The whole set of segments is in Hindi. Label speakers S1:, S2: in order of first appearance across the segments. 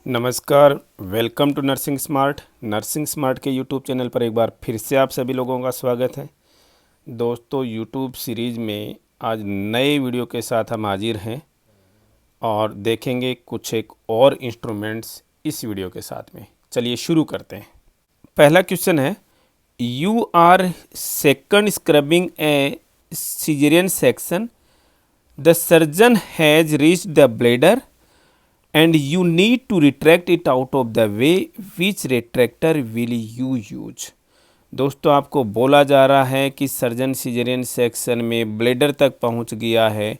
S1: नमस्कार, वेलकम टू नर्सिंग स्मार्ट के यूट्यूब चैनल पर एक बार फिर से आप सभी लोगों का स्वागत है। दोस्तों, यूट्यूब सीरीज़ में आज नए वीडियो के साथ हम हाजिर हैं और देखेंगे कुछ एक और इंस्ट्रूमेंट्स इस वीडियो के साथ में। चलिए शुरू करते हैं। पहला क्वेश्चन है, you are second scrubbing a caesarean section, the surgeon has reached the bladder and you need to retract it out of the way, which retractor will you use? दोस्तों, आपको बोला जा रहा है कि सर्जन सिजेरियन सेक्शन में ब्लेडर तक पहुंच गया है,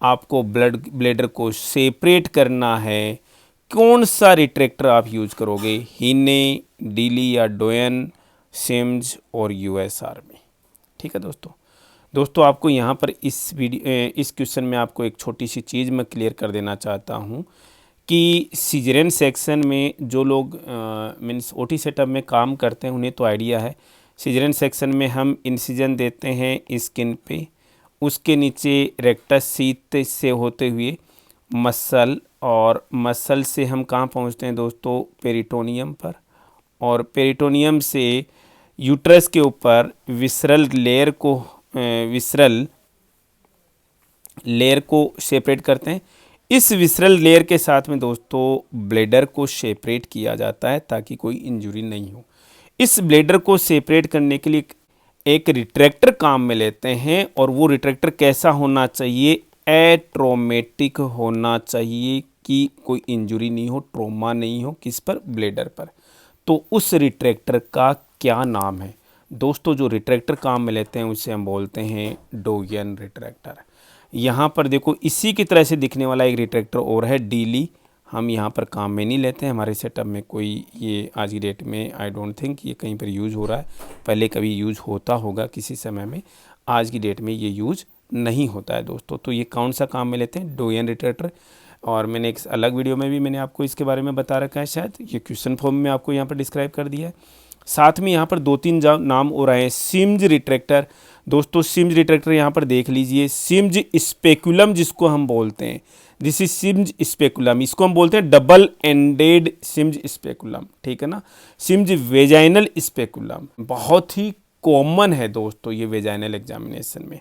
S1: आपको ब्लेडर को सेपरेट करना है। कौन सा रिट्रैक्टर आप यूज करोगे? हीने, डीली या डोयन, सिम्स और यूएस आर्मी। ठीक है दोस्तों, आपको यहाँ पर इस क्वेश्चन में आपको एक छोटी सी चीज़ मैं क्लियर कर देना चाहता हूँ कि सिजेरियन सेक्शन में जो लोग मीन्स ओटी सेटअप में काम करते हैं उन्हें तो आइडिया है। सिजेरियन सेक्शन में हम इंसिजन देते हैं स्किन पे, उसके नीचे रेक्टस सीथ से होते हुए मसल, और मसल से हम कहाँ पहुँचते हैं दोस्तों? पेरिटोनियम पर, और पेरिटोनियम से यूट्रस के ऊपर विसरल लेयर को सेपरेट करते हैं। इस विसरल लेयर के साथ में दोस्तों ब्लेडर को सेपरेट किया जाता है ताकि कोई इंजरी नहीं हो। इस ब्लेडर को सेपरेट करने के लिए एक रिट्रैक्टर काम में लेते हैं, और वो रिट्रैक्टर कैसा होना चाहिए? एट्रोमेटिक होना चाहिए कि कोई इंजरी नहीं हो, ट्रोमा नहीं हो। किस पर? ब्लेडर पर। तो उस रिट्रैक्टर का क्या नाम है दोस्तों? जो रिट्रैक्टर काम में लेते हैं उसे हम बोलते हैं डोयन रिट्रैक्टर। यहाँ पर देखो, इसी की तरह से दिखने वाला एक रिट्रैक्टर और है, डीली। हम यहाँ पर काम में नहीं लेते हैं, हमारे सेटअप में कोई ये आज की डेट में आई डोंट थिंक ये कहीं पर यूज़ हो रहा है। पहले कभी यूज़ होता होगा किसी समय में, आज की डेट में ये यूज़ नहीं होता है दोस्तों। तो ये कौन सा काम में लेते हैं? डोयन रिट्रैक्टर। और मैंने एक अलग वीडियो में भी मैंने आपको इसके बारे में बता रखा है, शायद ये क्वेश्चन फॉर्म में आपको यहाँ पर डिस्क्राइब कर दिया है। साथ में यहाँ पर दो तीन नाम और आए हैं। सिम्स रिट्रैक्टर दोस्तों, सिम्स रिट्रैक्टर यहाँ पर देख लीजिए। सिम्स स्पेकुलम जिसको हम बोलते हैं, दिस इज सिम्स स्पेकुलम, इसको हम बोलते हैं डबल एंडेड सिम्स स्पेकुलम। ठीक है ना? सिम्स वेजाइनल स्पेकुलम बहुत ही कॉमन है दोस्तों ये वेजाइनल एग्जामिनेशन में।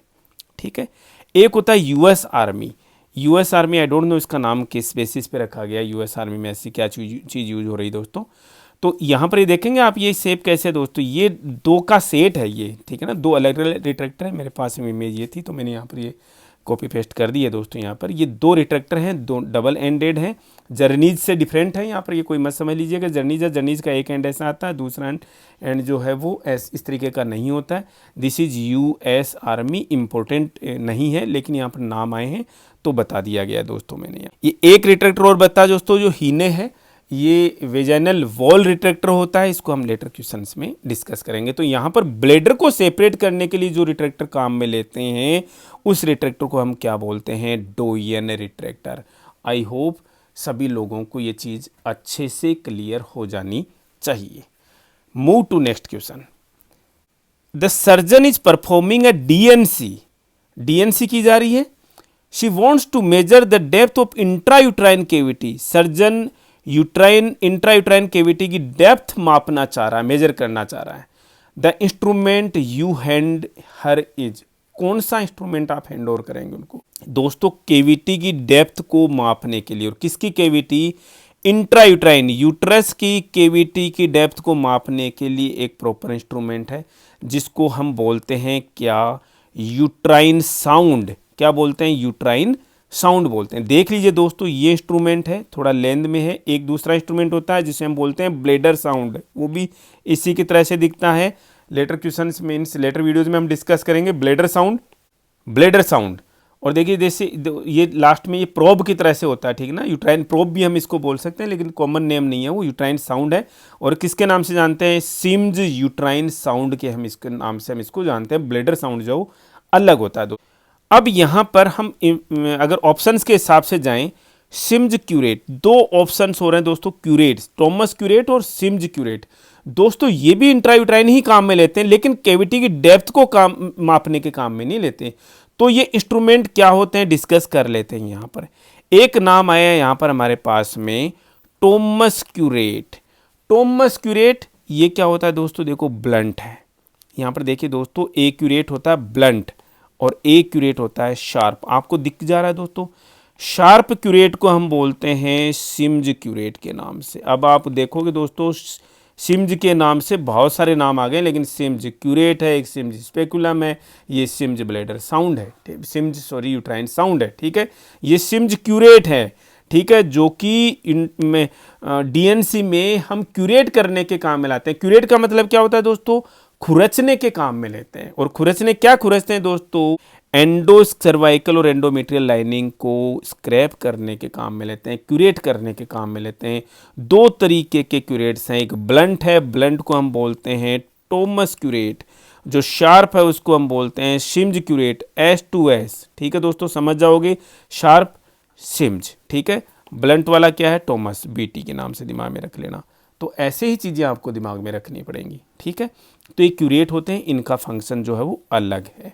S1: ठीक है। एक होता है US army. US army I don't know इसका नाम किस बेसिस पे रखा गया। यूएस आर्मी में ऐसी क्या चीज़ यूज हो रही दोस्तों? तो यहाँ पर ये देखेंगे आप, ये शेप कैसे है दोस्तों? ये दो का सेट है ये। ठीक है ना? दो अलग अलग रिट्रैक्टर है। मेरे पास में इमेज ये थी तो मैंने यहाँ पर ये कॉपी पेस्ट कर दी है दोस्तों। यहाँ पर ये दो रिट्रैक्टर हैं, दो डबल एंडेड हैं। जर्नीज से डिफरेंट है यहाँ पर, ये कोई मत समझ लीजिएगा। जर्नीज का एक एंड ऐसा आता है, दूसरा एंड जो है वो इस तरीके का नहीं होता है। This is US army, important नहीं है लेकिन यहाँ पर नाम आए हैं तो बता दिया गया दोस्तों मैंने। ये एक रिट्रैक्टर और बता दोस्तों, जो हीने है, ये वेजाइनल वॉल रिट्रैक्टर होता है। इसको हम लेटर क्वेश्चंस में डिस्कस करेंगे। तो यहाँ पर ब्लेडर को सेपरेट करने के लिए जो रिट्रैक्टर काम में लेते हैं उस रिट्रैक्टर को हम क्या बोलते हैं? डोयन रिट्रैक्टर। आई होप सभी लोगों को ये चीज़ अच्छे से क्लियर हो जानी चाहिए। Move to next question. The surgeon is performing a DNC की जा रही है। She wants to measure the depth of intrauterine cavity. Surgeon intrauterine cavity की डेप्थ मापना चाह रहा है, मेजर करना चाह रहा है। The instrument you hand her is. कौन सा इंस्ट्रूमेंट आप हैंड ओवर करेंगे उनको? दोस्तों, केविटी की डेप्थ को मापने के लिए, और किसकी केविटी? इंट्रायूट्राइन, यूट्रस की केविटी की डेप्थ को मापने के लिए एक प्रॉपर इंस्ट्रूमेंट है जिसको हम बोलते हैं क्या? Uterine sound. क्या बोलते हैं? यूट्राइन साउंड बोलते हैं। देख लीजिए दोस्तों, ये इंस्ट्रूमेंट है, थोड़ा लेंथ में है। एक दूसरा इंस्ट्रूमेंट होता है जिसे हम बोलते हैं ब्लेडर साउंड, वो भी इसी की तरह से दिखता है। लेटर क्वेश्चंस में, लेटर वीडियोज में हम डिस्कस करेंगे ब्लेडर साउंड। और देखिए जैसे ये लास्ट में ये प्रोब की तरह से होता है। ठीक है ना? यूट्राइन प्रोब भी हम इसको बोल सकते हैं, लेकिन कॉमन नेम नहीं है, वो यूट्राइन साउंड है। और किसके नाम से जानते हैं? सिम्स यूट्राइन साउंड के हम इसके नाम से हम इसको जानते हैं। ब्लेडर साउंड जो अलग होता है। अब यहाँ पर हम अगर ऑप्शंस के हिसाब से जाएं, सिम्स क्यूरेट, दो ऑप्शंस हो रहे हैं दोस्तों, क्यूरेट, थॉमस क्यूरेट और सिम्स क्यूरेट। दोस्तों ये भी इंट्रायूट्राइन ही काम में लेते हैं, लेकिन कैविटी की डेप्थ को मापने के काम में नहीं लेते। तो ये इंस्ट्रूमेंट क्या होते हैं डिस्कस कर लेते हैं। यहाँ पर एक नाम आया है यहाँ पर हमारे पास में, टोमस क्यूरेट। टोमस क्यूरेट ये क्या होता है दोस्तों, देखो ब्लंट है। यहाँ पर देखिए दोस्तों, ए क्यूरेट होता है ब्लंट और ए क्यूरेट होता है शार्प। आपको दिख जा रहा है दोस्तों। शार्प क्यूरेट को हम बोलते हैं सिम्ज क्यूरेट के नाम से। अब आप देखोगे दोस्तों, सिम्ज के नाम से बहुत सारे नाम आ गए, लेकिन सिम्ज क्यूरेट है, एक सिम्ज स्पेकुलम है, ये सिम्ज ब्लैडर साउंड है, सिम्ज सॉरी यूट्राइन साउंड है, ठीक है। ये सिम्ज क्यूरेट है, ठीक है, जो कि डीएनसी में हम क्यूरेट करने के काम में लाते हैं। क्यूरेट का मतलब क्या होता है दोस्तों, खुरचने के काम में लेते हैं। और खुरचने क्या खुरचते हैं दोस्तों, एंडो सर्वाइकल और एंडोमेट्रियल लाइनिंग को स्क्रैप करने के काम में लेते हैं, क्यूरेट करने के काम में लेते हैं। दो तरीके के क्यूरेट्स हैं, एक ब्लंट है, ब्लंट को हम बोलते हैं टोमस क्यूरेट, जो शार्प है उसको हम बोलते हैं सिम्ज क्यूरेट, S2S, ठीक है दोस्तों, समझ जाओगे, शार्प सिम्ज, ठीक है। ब्लंट वाला क्या है, टोमस, BT के नाम से दिमाग में रख लेना। तो ऐसे ही चीज़ें आपको दिमाग में रखनी पड़ेंगी, ठीक है। तो ये क्यूरेट होते हैं, इनका फंक्शन जो है वो अलग है।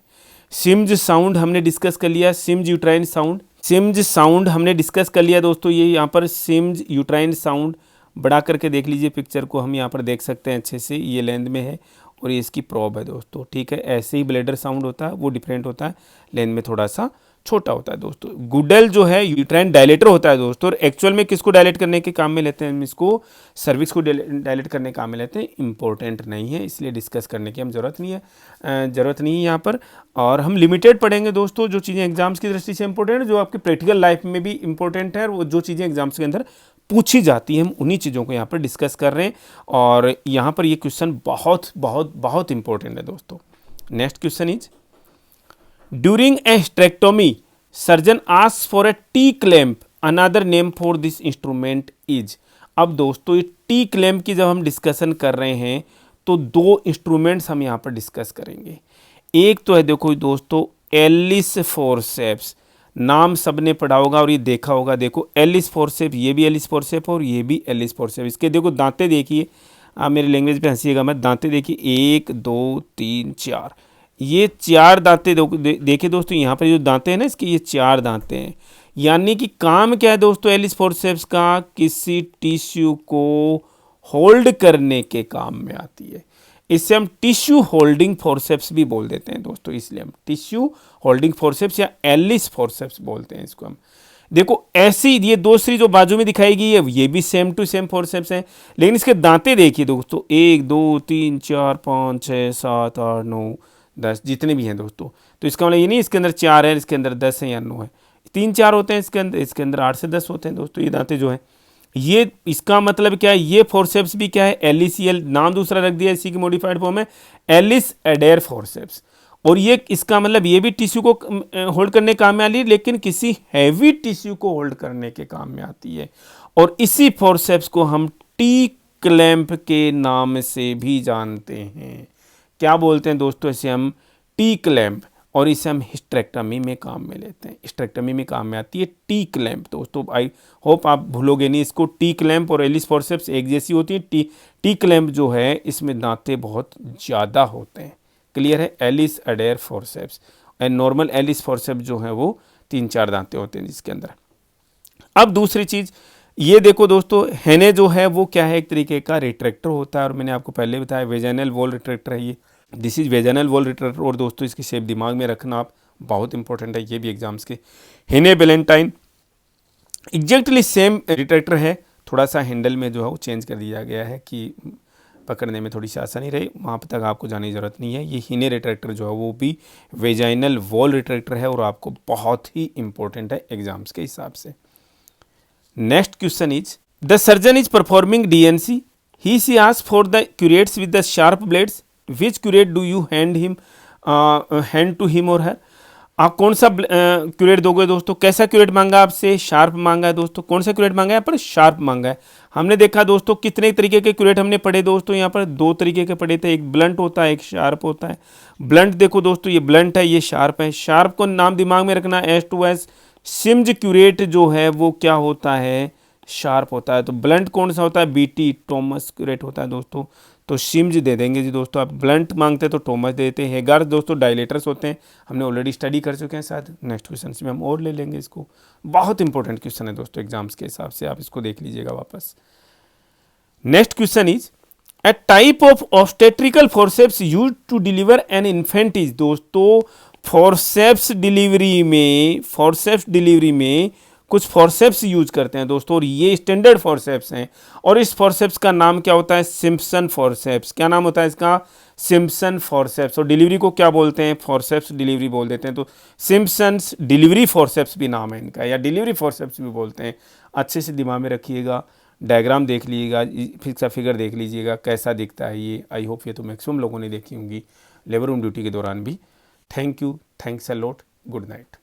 S1: सिम्ज साउंड हमने डिस्कस कर लिया, सिम्ज यूट्राइन साउंड, सिम्ज साउंड हमने डिस्कस कर लिया दोस्तों। ये यहाँ पर सिम्ज यूट्राइन साउंड बड़ा करके देख लीजिए, पिक्चर को हम यहाँ पर देख सकते हैं अच्छे से, ये लेंथ में है और ये इसकी प्रोब है दोस्तों, ठीक है। ऐसे ही ब्लैडर साउंड होता है, वो डिफरेंट होता है, लेंथ में थोड़ा सा छोटा होता है दोस्तों। गुडल जो है यूट्राइन डायलेटर होता है दोस्तों, और एक्चुअल में किसको डायलेट करने के काम में लेते हैं हम, इसको सर्विक्स को डायलेट करने के काम में लेते हैं। इंपॉर्टेंट नहीं है, इसलिए डिस्कस करने की हम जरूरत नहीं है यहाँ पर। और हम लिमिटेड पढ़ेंगे दोस्तों, जो चीज़ें एग्जाम्स की दृष्टि से इंपॉर्टेंट है, जो आपकी प्रैक्टिकल लाइफ में भी इंपॉर्टेंट है, और वो जो चीज़ें एग्जाम्स के अंदर पूछी जाती है, हम उन्हीं चीज़ों को यहाँ पर डिस्कस कर रहे हैं। और यहाँ पर ये क्वेश्चन बहुत बहुत बहुत इंपॉर्टेंट है दोस्तों। Next question is, during a hysterectomy surgeon ask for A T clamp, another name for this instrument is. अब दोस्तों ये टी क्लैंप की जब हम डिस्कशन कर रहे हैं तो दो इंस्ट्रूमेंट्स हम यहाँ पर डिस्कस करेंगे। एक तो है देखो दोस्तों एलिस फोर्सेप्स, नाम सबने पढ़ा होगा और ये देखा होगा। देखो एलिस फोर्सेप, ये भी एलिस फोर्सेप और ये भी एलिस फोर्सेप। इसके देखो दांते देखिए, आप मेरी लैंग्वेज पे हंसीएगा मत, दांते देखिए 1 2 3 4, ये 4 दांते देखिए दोस्तों। यहाँ पर जो दांते हैं ना इसके, ये 4 दांते हैं। यानी कि काम क्या है दोस्तों एलिस फोर्सेप्स का, किसी टिश्यू को होल्ड करने के काम में आती है। इससे हम टिश्यू होल्डिंग फोर्सेप्स भी बोल देते हैं दोस्तों, इसलिए हम टिश्यू होल्डिंग फोर्सेप्स या एलिस फोर्सेप्स बोलते हैं इसको हम। देखो ऐसी ये दूसरी जो बाजू में दिखाई गई है, ये भी सेम टू सेम फोर्सेप्स हैं, लेकिन इसके दांते देखिए दोस्तों, 1 2 3 4 5 6 7 8 9 10, जितने भी हैं दोस्तों। तो इसका मतलब ये नहीं इसके अंदर 4 है, इसके अंदर 10 है या 9 है, 3 4 होते हैं इसके अंदर 8 से 10 होते हैं दोस्तों ये दांते जो हैं। ये इसका मतलब क्या है, ये फोर्सेप्स भी क्या है, एलिसियल, नाम दूसरा रख दिया, इसी की मॉडिफाइड फॉर्म है एलिस एडेर फोर्सेप्स। और ये इसका मतलब ये भी टिश्यू को होल्ड करने के काम में आती है, लेकिन किसी हैवी टिश्यू को होल्ड करने के काम में आती है। और इसी फोर्सेप्स को हम टी क्लैंप के नाम से भी जानते हैं। क्या बोलते हैं दोस्तों, इसे हम टी क्लैंप, और इसे हम हिस्टेरेक्टमी में काम में लेते हैं। हिस्टेरेक्टमी में काम में आती है टी क्लैंप दोस्तों। आई होप आप भूलोगे नहीं इसको। टी क्लैंप और एलिस फोर्सेप्स एक जैसी होती है। टी क्लैंप जो है इसमें दांते बहुत ज़्यादा होते हैं। क्लियर है, Allis Adair forceps and normal Allis forceps जो है वो 3 4 दांते होते हैं जिसके अंदर। अब दूसरी चीज़ ये देखो दोस्तों, हेने जो है वो क्या है, एक तरीके का रिट्रैक्टर होता है, और मैंने आपको पहले बताया वेजाइनल वॉल रिट्रैक्टर है ये। This is vaginal wall retractor. और दोस्तों इसकी शेप दिमाग में रखना आप, बहुत इंपॉर्टेंट है ये भी एग्जाम्स के। हेने बैलेंटाइन एग्जैक्टली सेम रिट्रैक्टर है, थोड़ा सा हैंडल में जो है वो चेंज कर दिया गया है कि पकड़ने में थोड़ी सी आसानी रहे, वहाँ तक आपको जाने की ज़रूरत नहीं है। ये हेने रिट्रैक्टर जो है वो भी वेजाइनल वॉल रिट्रैक्टर है और आपको बहुत ही इंपॉर्टेंट है एग्जाम्स के हिसाब से। Next question is, the surgeon is performing DNC, he see ask for the curettes with the sharp blades, which curette do you hand to him और हर। आप कौन सा क्यूरेट दोगे दोस्तों, कैसा क्यूरेट मांगा आपसे, शार्प मांगा है दोस्तों। कौन सा क्यूरेट मांगा है, पर शार्प मांगा है। हमने देखा दोस्तों कितने तरीके के क्यूरेट हमने पढ़े दोस्तों, यहाँ पर 2 तरीके के पढ़े थे, एक ब्लंट होता है, एक शार्प होता है। ब्लंट देखो दोस्तों, ये ब्लंट है, ये शार्प है। शार्प को नाम दिमाग में रखना S2S। सिम्ज क्यूरेट जो है वो क्या होता है, शार्प होता है। तो ब्लंट कौन सा होता है, BT टोमस क्यूरेट होता है दोस्तों। तो शिम्ज दे देंगे जी दोस्तों। आप ब्लंट मांगते हैं तो टोमस देते हैं। हेगार दोस्तों डायलेटर्स होते हैं, हमने ऑलरेडी स्टडी कर चुके हैं शायद। नेक्स्ट क्वेश्चन में हम और ले लेंगे इसको। बहुत इंपॉर्टेंट क्वेश्चन है दोस्तों एग्जाम्स के हिसाब से, आप इसको देख लीजिएगा वापस। Next question is a type of obstetrical forceps use to deliver an infant is. दोस्तों फोर्सेप्स डिलीवरी में कुछ फोर्सेप्स यूज करते हैं दोस्तों, और ये स्टैंडर्ड फोर्सेप्स हैं। और इस फोर्सेप्स का नाम क्या होता है? Simpson forceps. क्या नाम होता है इसका? Simpson forceps. और डिलीवरी को क्या बोलते हैं? फोर्सेप्स डिलीवरी बोल देते हैं। तो सिम्पसन्स डिलीवरी फोर्सेप्स भी नाम है इनका, या डिलीवरी फोर्सेप्स भी बोलते हैं। अच्छे से दिमाग में रखिएगा, डायग्राम देख लीजिएगा, फिर फिगर देख लीजिएगा कैसा दिखता है ये। आई होप ये तो मैक्सिमम लोगों ने देखी होंगी लेबर रूम ड्यूटी के दौरान भी। Thank you, thanks a lot, good night.